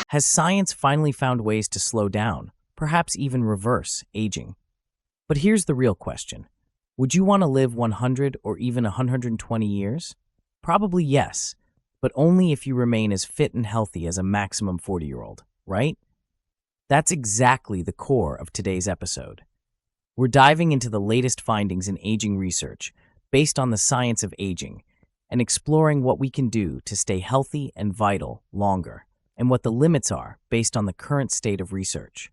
Has science finally found ways to slow down, perhaps even reverse, aging? But here's the real question. Would you want to live 100 or even 120 years? Probably yes, but only if you remain as fit and healthy as a maximum 40-year-old, right? That's exactly the core of today's episode. We're diving into the latest findings in aging research based on the science of aging and exploring what we can do to stay healthy and vital longer, and what the limits are based on the current state of research.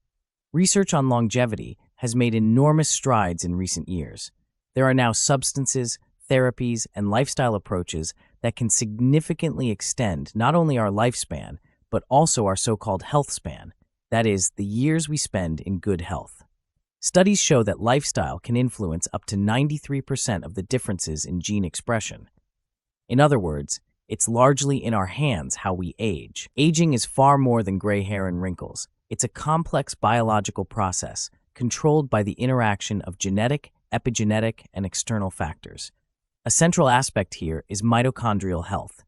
Research on longevity has made enormous strides in recent years. There are now substances, therapies, and lifestyle approaches that can significantly extend not only our lifespan, but also our so-called health span, that is, the years we spend in good health. Studies show that lifestyle can influence up to 93% of the differences in gene expression. In other words, it's largely in our hands how we age. Aging is far more than gray hair and wrinkles. It's a complex biological process controlled by the interaction of genetic, epigenetic, and external factors. A central aspect here is mitochondrial health.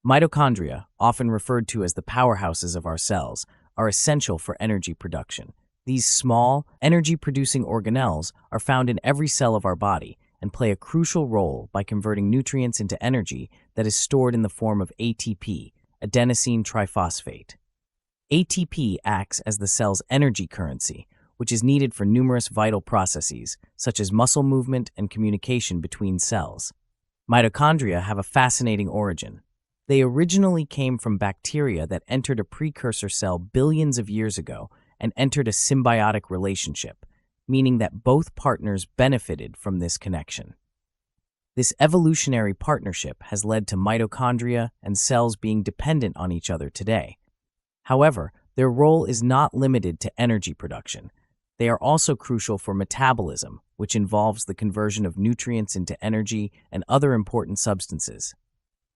Mitochondria, often referred to as the powerhouses of our cells, are essential for energy production. These small, energy-producing organelles are found in every cell of our body and play a crucial role by converting nutrients into energy that is stored in the form of ATP, adenosine triphosphate. ATP acts as the cell's energy currency, which is needed for numerous vital processes, such as muscle movement and communication between cells. Mitochondria have a fascinating origin. They originally came from bacteria that entered a precursor cell billions of years ago and entered a symbiotic relationship, meaning that both partners benefited from this connection. This evolutionary partnership has led to mitochondria and cells being dependent on each other today. However, their role is not limited to energy production. They are also crucial for metabolism, which involves the conversion of nutrients into energy and other important substances,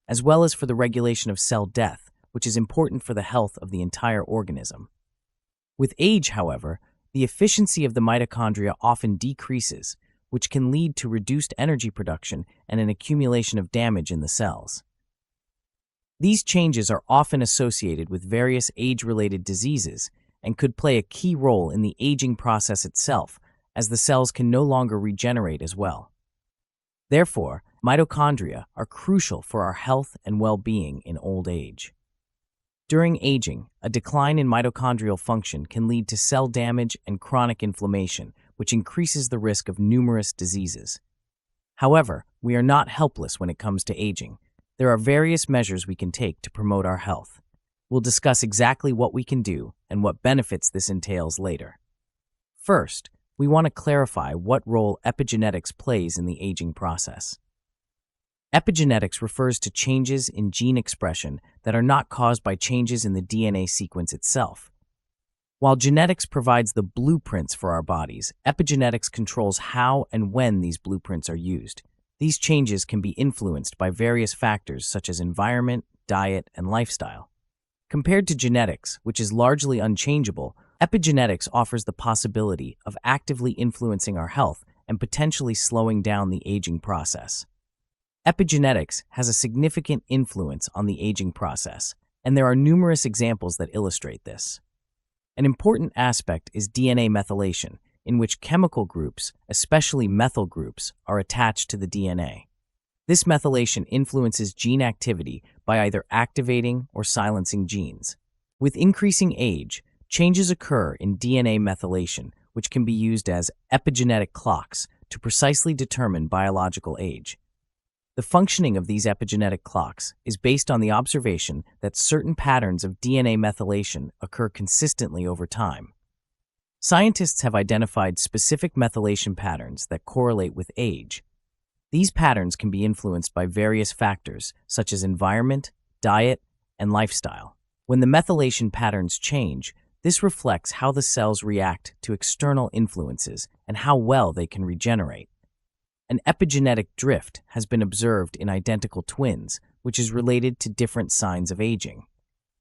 as well as for the regulation of cell death, which is important for the health of the entire organism. With age, however, the efficiency of the mitochondria often decreases, which can lead to reduced energy production and an accumulation of damage in the cells. These changes are often associated with various age-related diseases and could play a key role in the aging process itself, as the cells can no longer regenerate as well. Therefore, mitochondria are crucial for our health and well-being in old age. During aging, a decline in mitochondrial function can lead to cell damage and chronic inflammation, which increases the risk of numerous diseases. However, we are not helpless when it comes to aging. There are various measures we can take to promote our health. We'll discuss exactly what we can do and what benefits this entails later. First, we want to clarify what role epigenetics plays in the aging process. Epigenetics refers to changes in gene expression that are not caused by changes in the DNA sequence itself. While genetics provides the blueprints for our bodies, epigenetics controls how and when these blueprints are used. These changes can be influenced by various factors such as environment, diet, and lifestyle. Compared to genetics, which is largely unchangeable, epigenetics offers the possibility of actively influencing our health and potentially slowing down the aging process. Epigenetics has a significant influence on the aging process, and there are numerous examples that illustrate this. An important aspect is DNA methylation, in which chemical groups, especially methyl groups, are attached to the DNA. This methylation influences gene activity by either activating or silencing genes. With increasing age, changes occur in DNA methylation, which can be used as epigenetic clocks to precisely determine biological age. The functioning of these epigenetic clocks is based on the observation that certain patterns of DNA methylation occur consistently over time. Scientists have identified specific methylation patterns that correlate with age. These patterns can be influenced by various factors such as environment, diet, and lifestyle. When the methylation patterns change, this reflects how the cells react to external influences and how well they can regenerate. An epigenetic drift has been observed in identical twins, which is related to different signs of aging.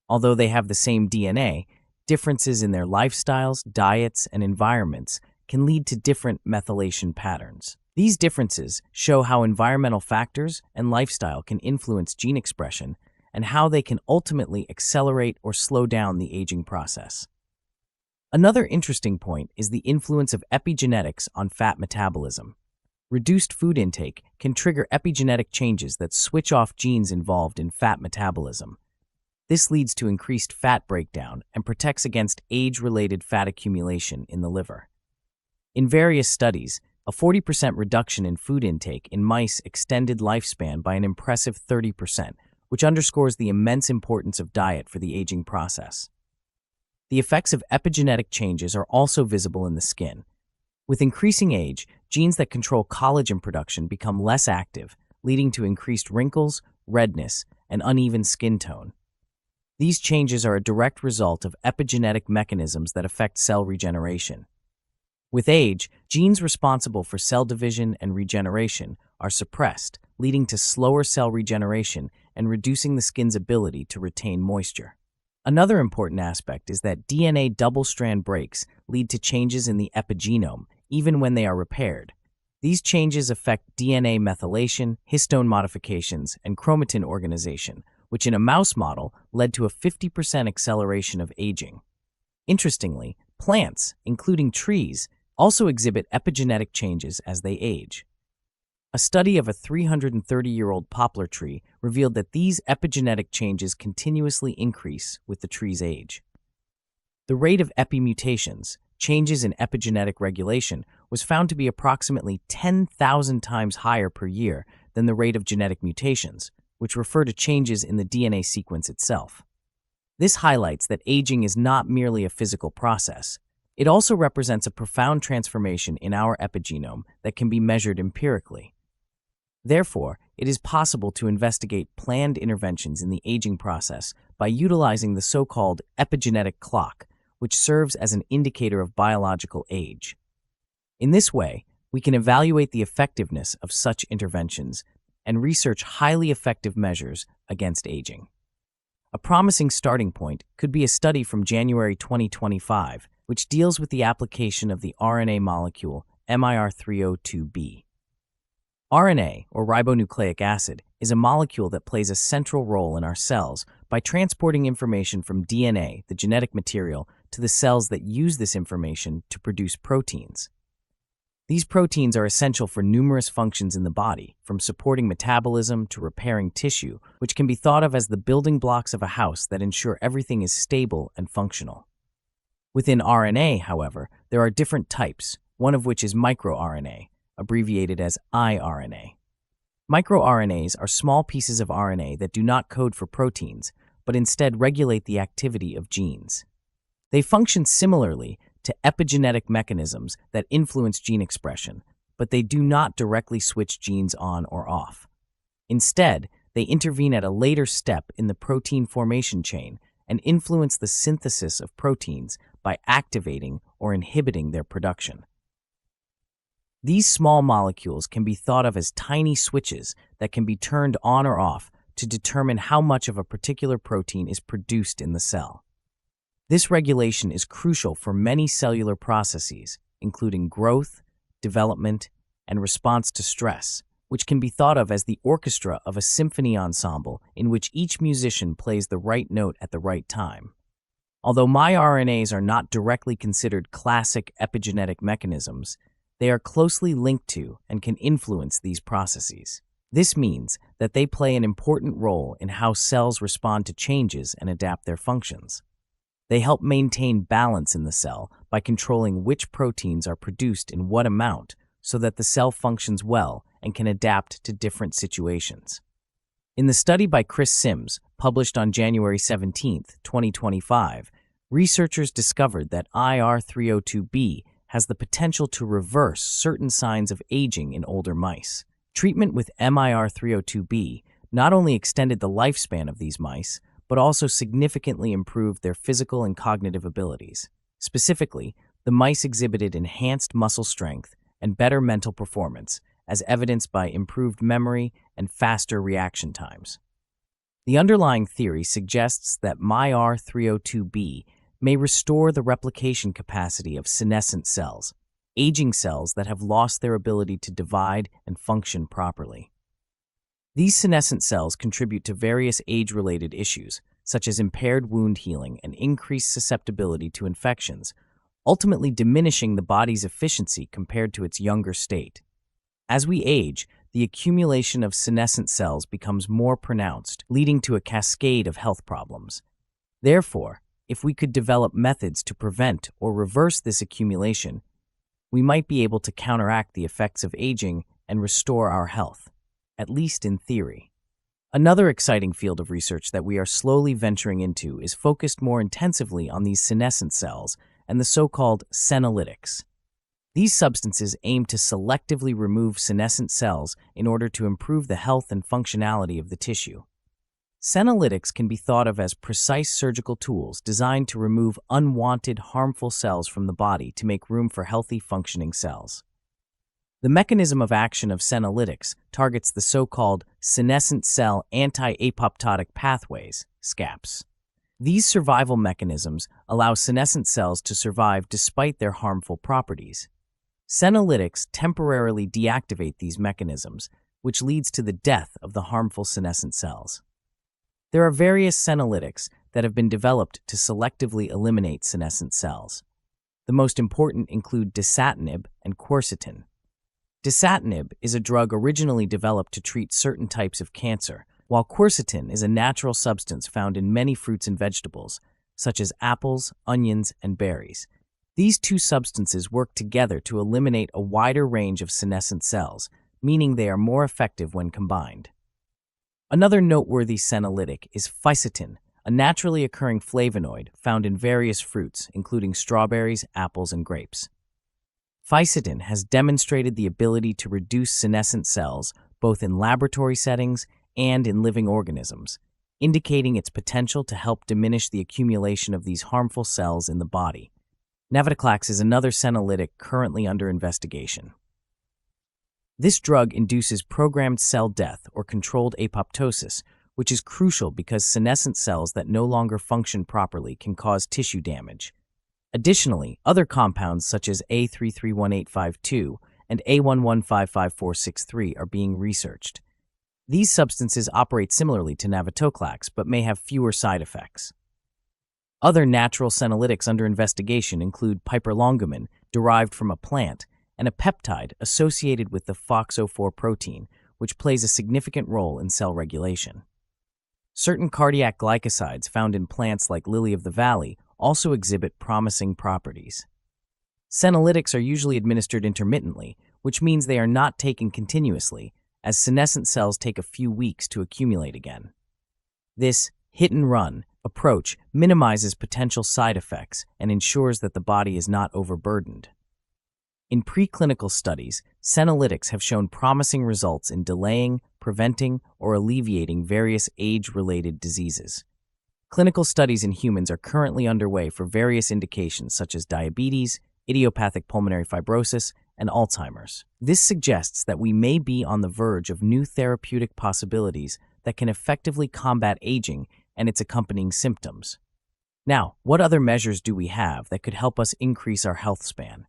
Although they have the same DNA, differences in their lifestyles, diets, and environments can lead to different methylation patterns. These differences show how environmental factors and lifestyle can influence gene expression and how they can ultimately accelerate or slow down the aging process. Another interesting point is the influence of epigenetics on fat metabolism. Reduced food intake can trigger epigenetic changes that switch off genes involved in fat metabolism. This leads to increased fat breakdown and protects against age-related fat accumulation in the liver. In various studies, a 40% reduction in food intake in mice extended lifespan by an impressive 30%, which underscores the immense importance of diet for the aging process. The effects of epigenetic changes are also visible in the skin. With increasing age, genes that control collagen production become less active, leading to increased wrinkles, redness, and uneven skin tone. These changes are a direct result of epigenetic mechanisms that affect cell regeneration. With age, genes responsible for cell division and regeneration are suppressed, leading to slower cell regeneration and reducing the skin's ability to retain moisture. Another important aspect is that DNA double-strand breaks lead to changes in the epigenome, even when they are repaired. These changes affect DNA methylation, histone modifications, and chromatin organization, which in a mouse model led to a 50% acceleration of aging. Interestingly, plants, including trees, also exhibit epigenetic changes as they age. A study of a 330-year-old poplar tree revealed that these epigenetic changes continuously increase with the tree's age. The rate of epimutations, changes in epigenetic regulation, was found to be approximately 10,000 times higher per year than the rate of genetic mutations, which refer to changes in the DNA sequence itself. This highlights that aging is not merely a physical process. It also represents a profound transformation in our epigenome that can be measured empirically. Therefore, it is possible to investigate planned interventions in the aging process by utilizing the so-called epigenetic clock, which serves as an indicator of biological age. In this way, we can evaluate the effectiveness of such interventions and research highly effective measures against aging. A promising starting point could be a study from January 2025, which deals with the application of the RNA molecule MIR302B. RNA, or ribonucleic acid, is a molecule that plays a central role in our cells by transporting information from DNA, the genetic material, to the cells that use this information to produce proteins. These proteins are essential for numerous functions in the body, from supporting metabolism to repairing tissue, which can be thought of as the building blocks of a house that ensure everything is stable and functional. Within RNA, however, there are different types, one of which is microRNA, abbreviated as iRNA. MicroRNAs are small pieces of RNA that do not code for proteins, but instead regulate the activity of genes. They function similarly to epigenetic mechanisms that influence gene expression, but they do not directly switch genes on or off. Instead, they intervene at a later step in the protein formation chain and influence the synthesis of proteins by activating or inhibiting their production. These small molecules can be thought of as tiny switches that can be turned on or off to determine how much of a particular protein is produced in the cell. This regulation is crucial for many cellular processes, including growth, development, and response to stress, which can be thought of as the orchestra of a symphony ensemble in which each musician plays the right note at the right time. Although mRNAs are not directly considered classic epigenetic mechanisms, they are closely linked to and can influence these processes. This means that they play an important role in how cells respond to changes and adapt their functions. They help maintain balance in the cell by controlling which proteins are produced in what amount so that the cell functions well and can adapt to different situations. In the study by Chris Sims, published on January 17, 2025, researchers discovered that IR302B has the potential to reverse certain signs of aging in older mice. Treatment with MIR302B not only extended the lifespan of these mice, but also significantly improved their physical and cognitive abilities. Specifically, the mice exhibited enhanced muscle strength and better mental performance, as evidenced by improved memory and faster reaction times. The underlying theory suggests that MIR302B may restore the replication capacity of senescent cells, aging cells that have lost their ability to divide and function properly. These senescent cells contribute to various age-related issues, such as impaired wound healing and increased susceptibility to infections, ultimately diminishing the body's efficiency compared to its younger state. As we age, the accumulation of senescent cells becomes more pronounced, leading to a cascade of health problems. Therefore, if we could develop methods to prevent or reverse this accumulation, we might be able to counteract the effects of aging and restore our health, at least in theory. Another exciting field of research that we are slowly venturing into is focused more intensively on these senescent cells and the so-called senolytics. These substances aim to selectively remove senescent cells in order to improve the health and functionality of the tissue. Senolytics can be thought of as precise surgical tools designed to remove unwanted, harmful cells from the body to make room for healthy, functioning cells. The mechanism of action of senolytics targets the so-called senescent cell anti-apoptotic pathways, SCAPs. These survival mechanisms allow senescent cells to survive despite their harmful properties. Senolytics temporarily deactivate these mechanisms, which leads to the death of the harmful senescent cells. There are various senolytics that have been developed to selectively eliminate senescent cells. The most important include dasatinib and quercetin. Dasatinib is a drug originally developed to treat certain types of cancer, while quercetin is a natural substance found in many fruits and vegetables, such as apples, onions, and berries. These two substances work together to eliminate a wider range of senescent cells, meaning they are more effective when combined. Another noteworthy senolytic is fisetin, a naturally occurring flavonoid found in various fruits, including strawberries, apples, and grapes. Fisetin has demonstrated the ability to reduce senescent cells both in laboratory settings and in living organisms, indicating its potential to help diminish the accumulation of these harmful cells in the body. Navitoclax is another senolytic currently under investigation. This drug induces programmed cell death or controlled apoptosis, which is crucial because senescent cells that no longer function properly can cause tissue damage. Additionally, other compounds such as A331852 and A1155463 are being researched. These substances operate similarly to navitoclax but may have fewer side effects. Other natural senolytics under investigation include piperlongumine, derived from a plant, and a peptide associated with the FOXO4 protein, which plays a significant role in cell regulation. Certain cardiac glycosides found in plants like lily of the valley also exhibit promising properties. Senolytics are usually administered intermittently, which means they are not taken continuously, as senescent cells take a few weeks to accumulate again. This hit-and-run approach minimizes potential side effects and ensures that the body is not overburdened. In preclinical studies, senolytics have shown promising results in delaying, preventing, or alleviating various age-related diseases. Clinical studies in humans are currently underway for various indications such as diabetes, idiopathic pulmonary fibrosis, and Alzheimer's. This suggests that we may be on the verge of new therapeutic possibilities that can effectively combat aging and its accompanying symptoms. Now, what other measures do we have that could help us increase our health span?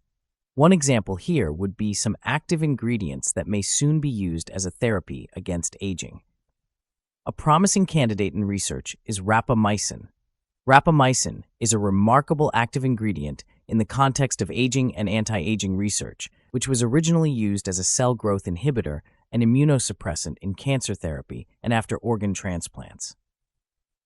One example here would be some active ingredients that may soon be used as a therapy against aging. A promising candidate in research is rapamycin. Rapamycin is a remarkable active ingredient in the context of aging and anti-aging research, which was originally used as a cell growth inhibitor and immunosuppressant in cancer therapy and after organ transplants.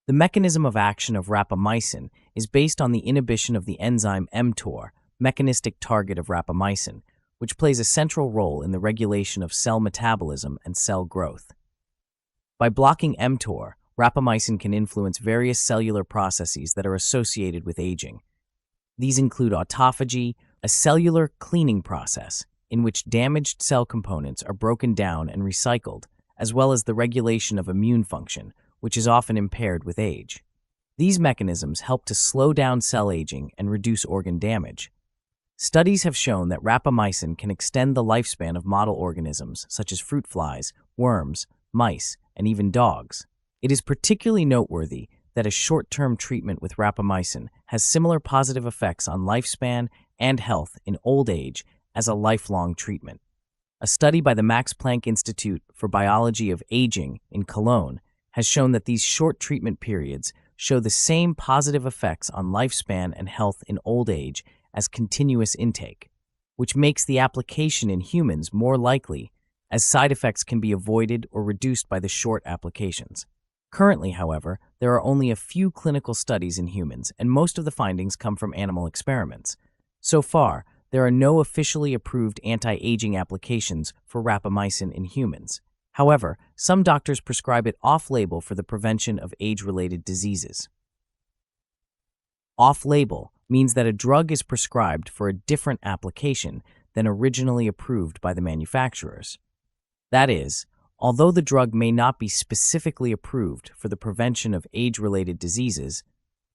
The mechanism of action of rapamycin is based on the inhibition of the enzyme mTOR, mechanistic target of rapamycin, which plays a central role in the regulation of cell metabolism and cell growth. By blocking mTOR, rapamycin can influence various cellular processes that are associated with aging. These include autophagy, a cellular cleaning process in which damaged cell components are broken down and recycled, as well as the regulation of immune function, which is often impaired with age. These mechanisms help to slow down cell aging and reduce organ damage. Studies have shown that rapamycin can extend the lifespan of model organisms such as fruit flies, worms, mice, and even dogs. It is particularly noteworthy that a short-term treatment with rapamycin has similar positive effects on lifespan and health in old age as a lifelong treatment. A study by the Max Planck Institute for Biology of Aging in Cologne has shown that these short treatment periods show the same positive effects on lifespan and health in old age as continuous intake, which makes the application in humans more likely, as side effects can be avoided or reduced by the short applications. Currently, however, there are only a few clinical studies in humans, and most of the findings come from animal experiments. So far, there are no officially approved anti-aging applications for rapamycin in humans. However, some doctors prescribe it off-label for the prevention of age-related diseases. Off-label means that a drug is prescribed for a different application than originally approved by the manufacturers. That is, although the drug may not be specifically approved for the prevention of age-related diseases,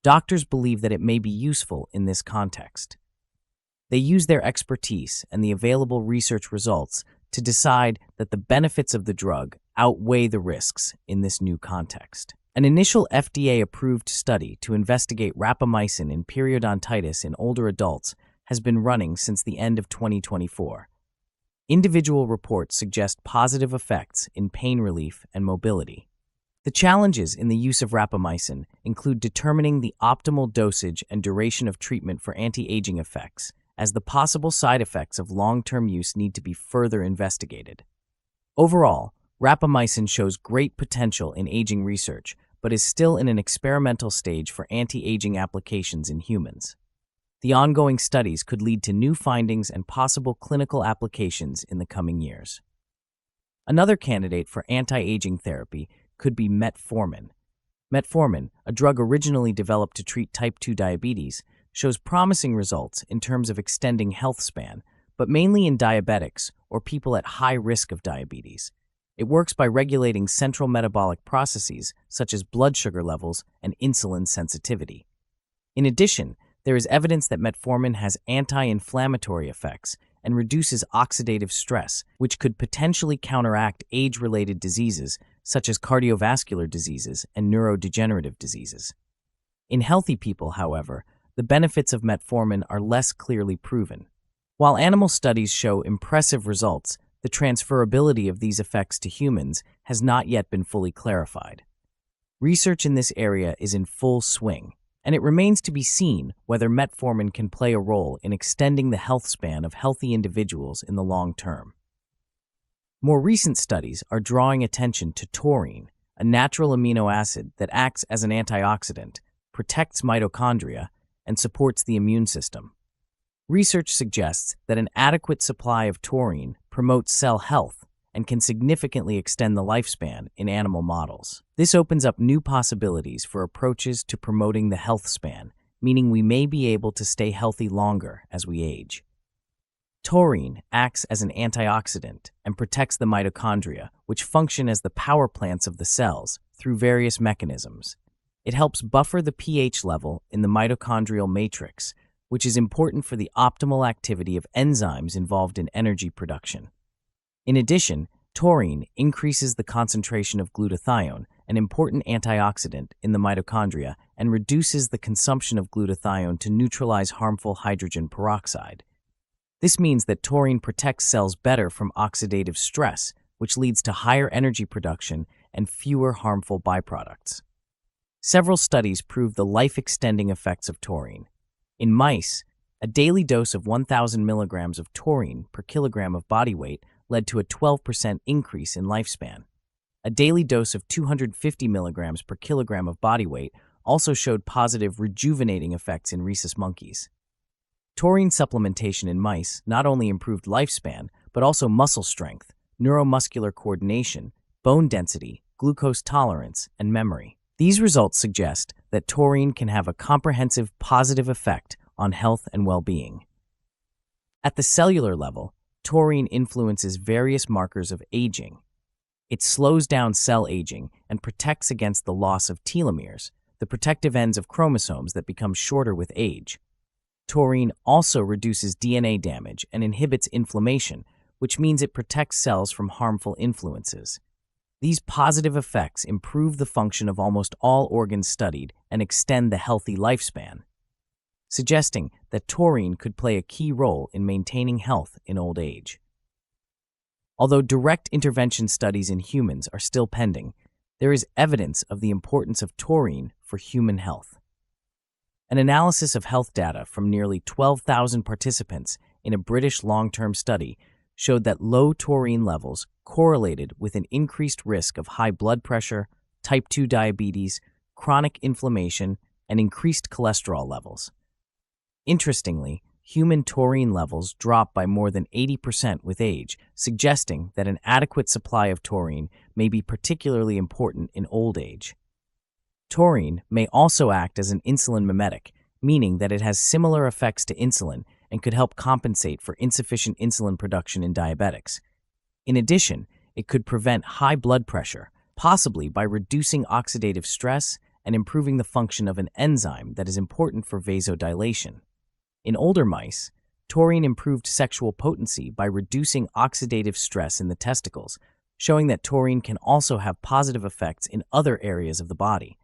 doctors believe that it may be useful in this context. They use their expertise and the available research results to decide that the benefits of the drug outweigh the risks in this new context. An initial FDA-approved study to investigate rapamycin in periodontitis in older adults has been running since the end of 2024. Individual reports suggest positive effects in pain relief and mobility. The challenges in the use of rapamycin include determining the optimal dosage and duration of treatment for anti-aging effects, as the possible side effects of long-term use need to be further investigated. Overall, rapamycin shows great potential in aging research, but is still in an experimental stage for anti-aging applications in humans. The ongoing studies could lead to new findings and possible clinical applications in the coming years. Another candidate for anti-aging therapy could be metformin. Metformin, a drug originally developed to treat type 2 diabetes, shows promising results in terms of extending health span, but mainly in diabetics or people at high risk of diabetes. It works by regulating central metabolic processes such as blood sugar levels and insulin sensitivity. In addition, there is evidence that metformin has anti-inflammatory effects and reduces oxidative stress, which could potentially counteract age-related diseases such as cardiovascular diseases and neurodegenerative diseases. In healthy people, however, the benefits of metformin are less clearly proven. While animal studies show impressive results, the transferability of these effects to humans has not yet been fully clarified. Research in this area is in full swing, and it remains to be seen whether metformin can play a role in extending the health span of healthy individuals in the long term. More recent studies are drawing attention to taurine, a natural amino acid that acts as an antioxidant, protects mitochondria, and supports the immune system. Research suggests that an adequate supply of taurine promotes cell health and can significantly extend the lifespan in animal models. This opens up new possibilities for approaches to promoting the health span, meaning we may be able to stay healthy longer as we age. Taurine acts as an antioxidant and protects the mitochondria, which function as the power plants of the cells, through various mechanisms. It helps buffer the pH level in the mitochondrial matrix, which is important for the optimal activity of enzymes involved in energy production. In addition, taurine increases the concentration of glutathione, an important antioxidant in the mitochondria, and reduces the consumption of glutathione to neutralize harmful hydrogen peroxide. This means that taurine protects cells better from oxidative stress, which leads to higher energy production and fewer harmful byproducts. Several studies prove the life-extending effects of taurine. In mice, a daily dose of 1,000 milligrams of taurine per kilogram of body weight led to a 12% increase in lifespan. A daily dose of 250 milligrams per kilogram of body weight also showed positive rejuvenating effects in rhesus monkeys. Taurine supplementation in mice not only improved lifespan, but also muscle strength, neuromuscular coordination, bone density, glucose tolerance, and memory. These results suggest that taurine can have a comprehensive positive effect on health and well-being. At the cellular level, taurine influences various markers of aging. It slows down cell aging and protects against the loss of telomeres, the protective ends of chromosomes that become shorter with age. Taurine also reduces DNA damage and inhibits inflammation, which means it protects cells from harmful influences. These positive effects improve the function of almost all organs studied and extend the healthy lifespan, suggesting that taurine could play a key role in maintaining health in old age. Although direct intervention studies in humans are still pending, there is evidence of the importance of taurine for human health. An analysis of health data from nearly 12,000 participants in a British long-term study showed that low taurine levels correlated with an increased risk of high blood pressure, type 2 diabetes, chronic inflammation, and increased cholesterol levels. Interestingly, human taurine levels drop by more than 80% with age, suggesting that an adequate supply of taurine may be particularly important in old age. Taurine may also act as an insulin mimetic, meaning that it has similar effects to insulin and could help compensate for insufficient insulin production in diabetics. In addition, it could prevent high blood pressure, possibly by reducing oxidative stress and improving the function of an enzyme that is important for vasodilation. In older mice, taurine improved sexual potency by reducing oxidative stress in the testicles, showing that taurine can also have positive effects in other areas of the body.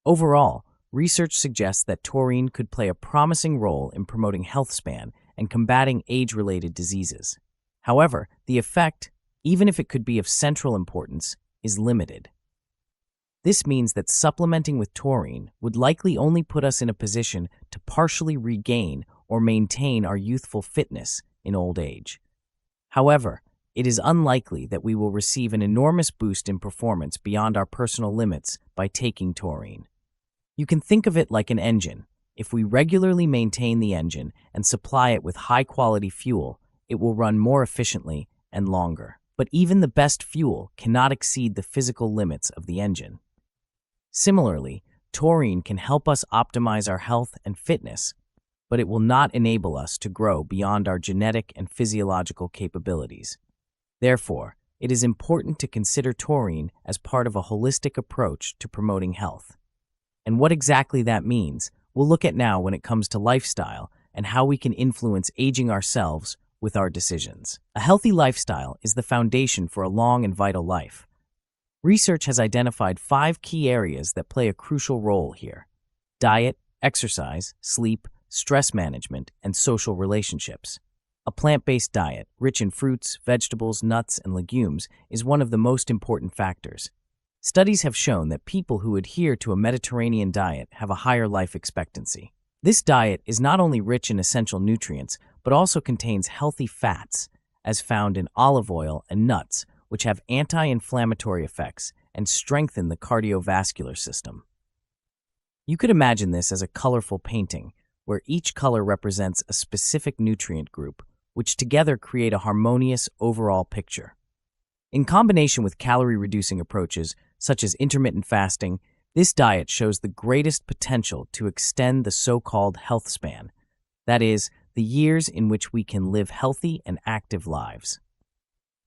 Overall, research suggests that taurine could play a promising role in promoting healthspan and combating age-related diseases. However, the effect, even if it could be of central importance, is limited. This means that supplementing with taurine would likely only put us in a position to partially regain or maintain our youthful fitness in old age. However, it is unlikely that we will receive an enormous boost in performance beyond our personal limits by taking taurine. You can think of it like an engine. If we regularly maintain the engine and supply it with high-quality fuel, it will run more efficiently and longer. But even the best fuel cannot exceed the physical limits of the engine. Similarly, taurine can help us optimize our health and fitness, but it will not enable us to grow beyond our genetic and physiological capabilities. Therefore, it is important to consider taurine as part of a holistic approach to promoting health. And what exactly that means, we'll look at now when it comes to lifestyle and how we can influence aging ourselves with our decisions. A healthy lifestyle is the foundation for a long and vital life. Research has identified 5 key areas that play a crucial role here: diet, exercise, sleep, stress management, and social relationships. A plant-based diet, rich in fruits, vegetables, nuts, and legumes, is one of the most important factors. Studies have shown that people who adhere to a Mediterranean diet have a higher life expectancy. This diet is not only rich in essential nutrients, but also contains healthy fats, as found in olive oil and nuts, which have anti-inflammatory effects and strengthen the cardiovascular system. You could imagine this as a colorful painting, where each color represents a specific nutrient group, which together create a harmonious overall picture. In combination with calorie-reducing approaches, such as intermittent fasting, this diet shows the greatest potential to extend the so-called health span, that is, the years in which we can live healthy and active lives.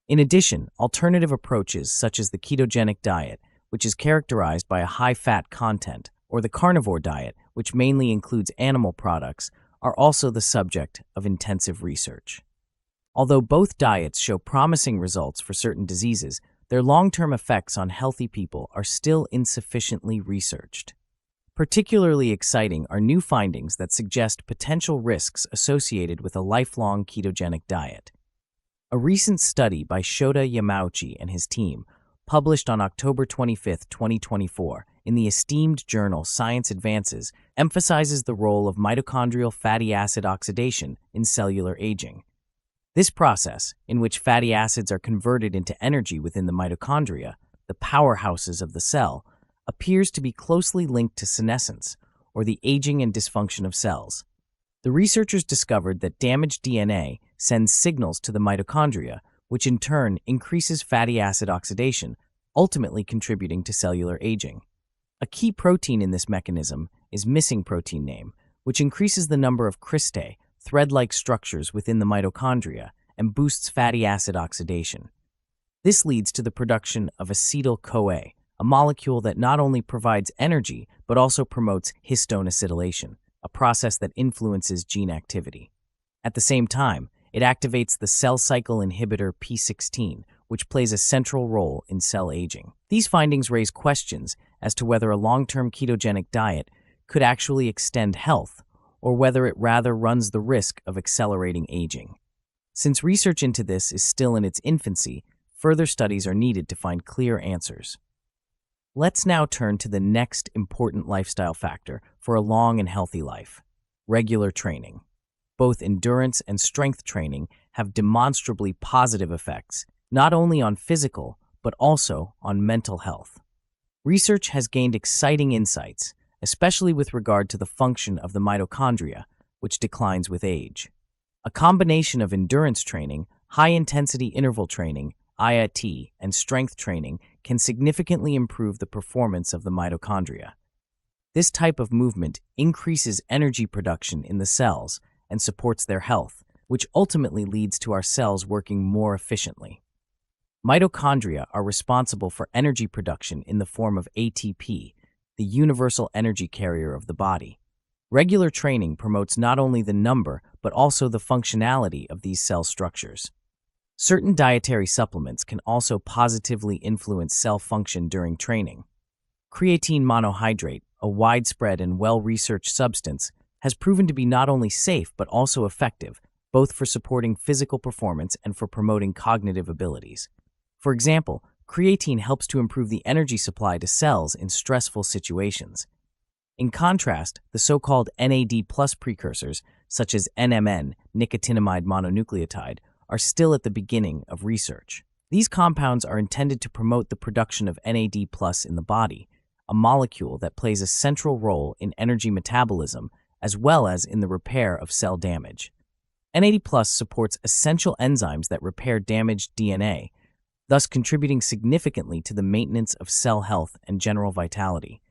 In addition, alternative approaches such as the ketogenic diet, which is characterized by a high fat content, or the carnivore diet, which mainly includes animal products, are also the subject of intensive research. Although both diets show promising results for certain diseases, their long-term effects on healthy people are still insufficiently researched. Particularly exciting are new findings that suggest potential risks associated with a lifelong ketogenic diet. A recent study by Shota Yamauchi and his team, published on October 25, 2024, in the esteemed journal Science Advances, emphasizes the role of mitochondrial fatty acid oxidation in cellular aging. This process, in which fatty acids are converted into energy within the mitochondria, the powerhouses of the cell, appears to be closely linked to senescence, or the aging and dysfunction of cells. The researchers discovered that damaged DNA sends signals to the mitochondria, which in turn increases fatty acid oxidation, ultimately contributing to cellular aging. A key protein in this mechanism is missing protein name, which increases the number of cristae, thread-like structures within the mitochondria, and boosts fatty acid oxidation. This leads to the production of acetyl-CoA, a molecule that not only provides energy but also promotes histone acetylation, a process that influences gene activity. At the same time, it activates the cell cycle inhibitor P16, which plays a central role in cell aging. These findings raise questions as to whether a long-term ketogenic diet could actually extend health, or whether it rather runs the risk of accelerating aging. Since research into this is still in its infancy, further studies are needed to find clear answers. Let's now turn to the next important lifestyle factor for a long and healthy life: regular training. Both endurance and strength training have demonstrably positive effects, not only on physical, but also on mental health. Research has gained exciting insights, especially with regard to the function of the mitochondria, which declines with age. A combination of endurance training, high-intensity interval training, IIT, and strength training can significantly improve the performance of the mitochondria. This type of movement increases energy production in the cells and supports their health, which ultimately leads to our cells working more efficiently. Mitochondria are responsible for energy production in the form of ATP, the universal energy carrier of the body. Regular training promotes not only the number but also the functionality of these cell structures. Certain dietary supplements can also positively influence cell function during training. Creatine monohydrate, a widespread and well-researched substance, has proven to be not only safe but also effective, both for supporting physical performance and for promoting cognitive abilities. For example, creatine helps to improve the energy supply to cells in stressful situations. In contrast, the so-called NAD+ precursors, such as NMN, nicotinamide mononucleotide, are still at the beginning of research. These compounds are intended to promote the production of NAD+ in the body, a molecule that plays a central role in energy metabolism as well as in the repair of cell damage. NAD+ supports essential enzymes that repair damaged DNA, thus contributing significantly to the maintenance of cell health and general vitality.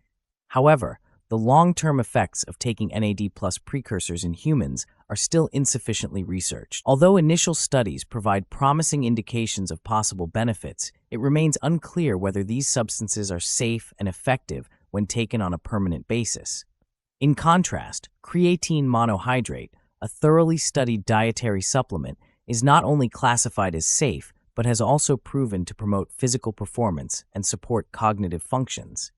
However, the long-term effects of taking NAD+ precursors in humans are still insufficiently researched. Although initial studies provide promising indications of possible benefits, it remains unclear whether these substances are safe and effective when taken on a permanent basis. In contrast, creatine monohydrate, a thoroughly studied dietary supplement, is not only classified as safe, but has also proven to promote physical performance and support cognitive functions.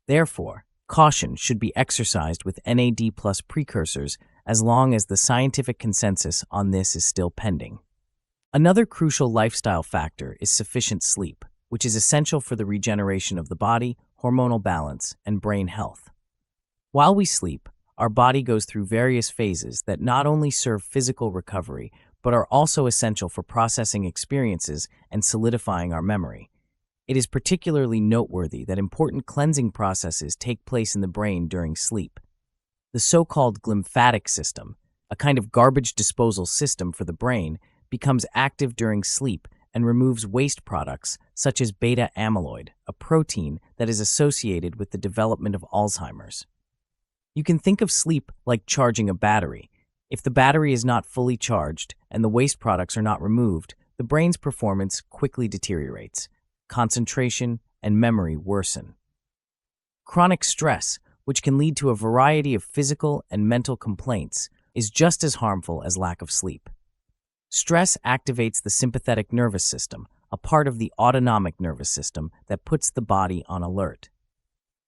Therefore, caution should be exercised with NAD+ precursors as long as the scientific consensus on this is still pending. Another crucial lifestyle factor is sufficient sleep, which is essential for the regeneration of the body, hormonal balance, and brain health. While we sleep, our body goes through various phases that not only serve physical recovery, but are also essential for processing experiences and solidifying our memory. It is particularly noteworthy that important cleansing processes take place in the brain during sleep. The so-called glymphatic system, a kind of garbage disposal system for the brain, becomes active during sleep and removes waste products such as beta amyloid, a protein that is associated with the development of Alzheimer's. You can think of sleep like charging a battery. If the battery is not fully charged and the waste products are not removed, the brain's performance quickly deteriorates. Concentration and memory worsen. Chronic stress, which can lead to a variety of physical and mental complaints, is just as harmful as lack of sleep. Stress activates the sympathetic nervous system, a part of the autonomic nervous system that puts the body on alert.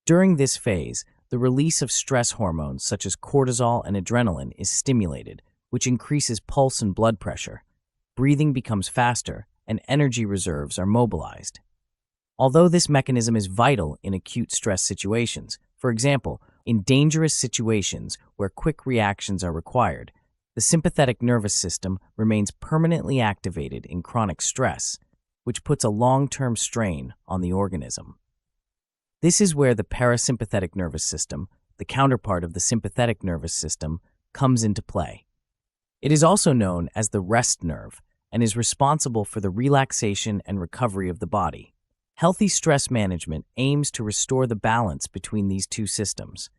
During this phase, the release of stress hormones such as cortisol and adrenaline is stimulated, which increases pulse and blood pressure. Breathing becomes faster, and energy reserves are mobilized. Although this mechanism is vital in acute stress situations, for example, in dangerous situations where quick reactions are required, the sympathetic nervous system remains permanently activated in chronic stress, which puts a long-term strain on the organism. This is where the parasympathetic nervous system, the counterpart of the sympathetic nervous system, comes into play. It is also known as the rest nerve and is responsible for the relaxation and recovery of the body. Healthy stress management aims to restore the balance between these two systems.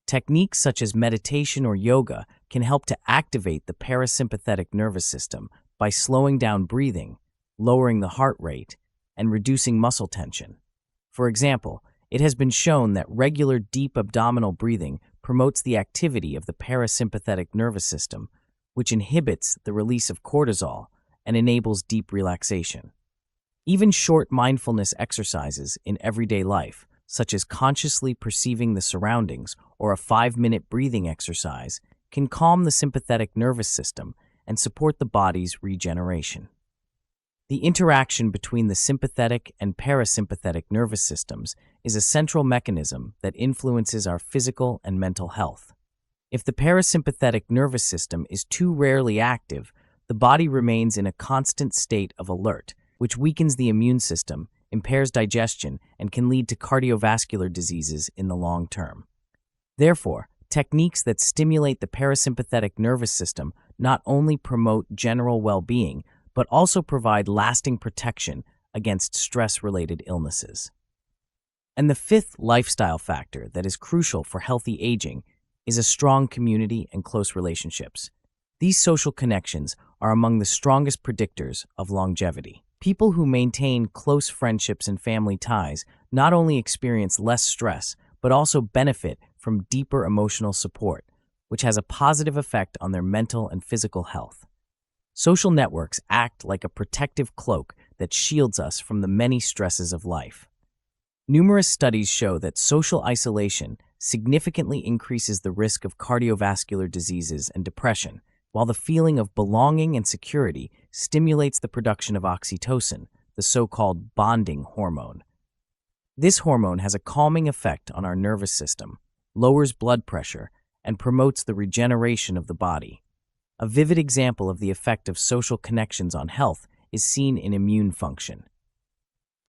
Techniques such as meditation or yoga can help to activate the parasympathetic nervous system by slowing down breathing, lowering the heart rate, and reducing muscle tension. For example, it has been shown that regular deep abdominal breathing promotes the activity of the parasympathetic nervous system, which inhibits the release of cortisol and enables deep relaxation. Even short mindfulness exercises in everyday life, such as consciously perceiving the surroundings or a 5-minute breathing exercise, can calm the sympathetic nervous system and support the body's regeneration. The interaction between the sympathetic and parasympathetic nervous systems is a central mechanism that influences our physical and mental health. If the parasympathetic nervous system is too rarely active, the body remains in a constant state of alert, which weakens the immune system, impairs digestion, and can lead to cardiovascular diseases in the long term. Therefore, techniques that stimulate the parasympathetic nervous system not only promote general well-being, but also provide lasting protection against stress-related illnesses. And the fifth lifestyle factor that is crucial for healthy aging is a strong community and close relationships. These social connections are among the strongest predictors of longevity. People who maintain close friendships and family ties not only experience less stress, but also benefit from deeper emotional support, which has a positive effect on their mental and physical health. Social networks act like a protective cloak that shields us from the many stresses of life. Numerous studies show that social isolation significantly increases the risk of cardiovascular diseases and depression, while the feeling of belonging and security stimulates the production of oxytocin, the so-called bonding hormone. This hormone has a calming effect on our nervous system, lowers blood pressure, and promotes the regeneration of the body. A vivid example of the effect of social connections on health is seen in immune function.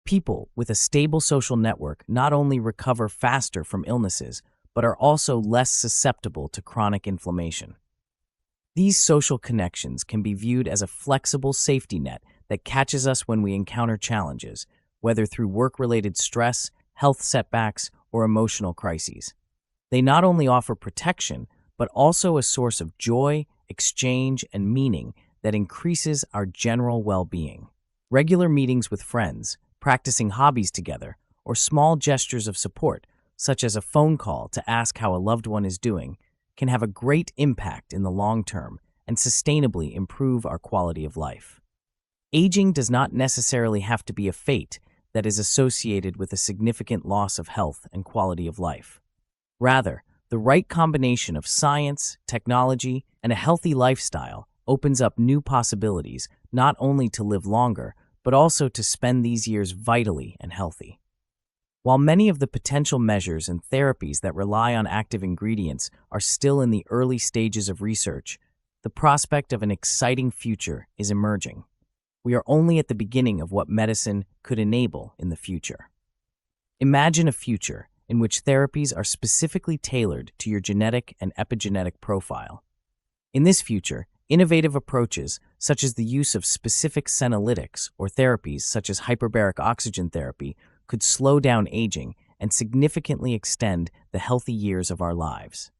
People with a stable social network not only recover faster from illnesses, but are also less susceptible to chronic inflammation. These social connections can be viewed as a flexible safety net that catches us when we encounter challenges, whether through work-related stress, health setbacks, or emotional crises. They not only offer protection, but also a source of joy, exchange, and meaning that increases our general well-being. Regular meetings with friends, practicing hobbies together, or small gestures of support, such as a phone call to ask how a loved one is doing, can have a great impact in the long term and sustainably improve our quality of life. Aging does not necessarily have to be a fate that is associated with a significant loss of health and quality of life. Rather, the right combination of science, technology, and a healthy lifestyle opens up new possibilities not only to live longer, but also to spend these years vitally and healthy. While many of the potential measures and therapies that rely on active ingredients are still in the early stages of research, the prospect of an exciting future is emerging. We are only at the beginning of what medicine could enable in the future. Imagine a future in which therapies are specifically tailored to your genetic and epigenetic profile. In this future, innovative approaches such as the use of specific senolytics or therapies such as hyperbaric oxygen therapy could slow down aging and significantly extend the healthy years of our lives.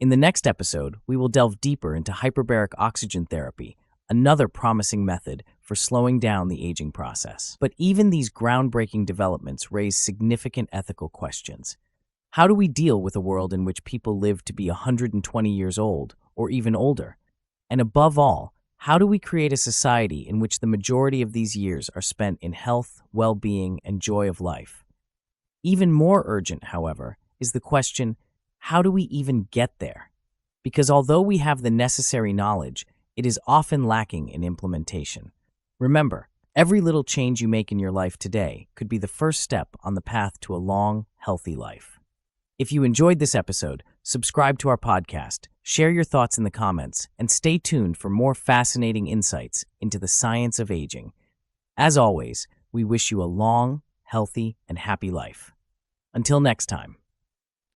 In the next episode, we will delve deeper into hyperbaric oxygen therapy, another promising method for slowing down the aging process. But even these groundbreaking developments raise significant ethical questions. How do we deal with a world in which people live to be 120 years old or even older? And above all, how do we create a society in which the majority of these years are spent in health, well-being, and joy of life? Even more urgent, however, is the question, how do we even get there? Because although we have the necessary knowledge, it is often lacking in implementation. Remember, every little change you make in your life today could be the first step on the path to a long, healthy life. If you enjoyed this episode, subscribe to our podcast, share your thoughts in the comments, and stay tuned for more fascinating insights into the science of aging. As always, we wish you a long, healthy, and happy life. Until next time.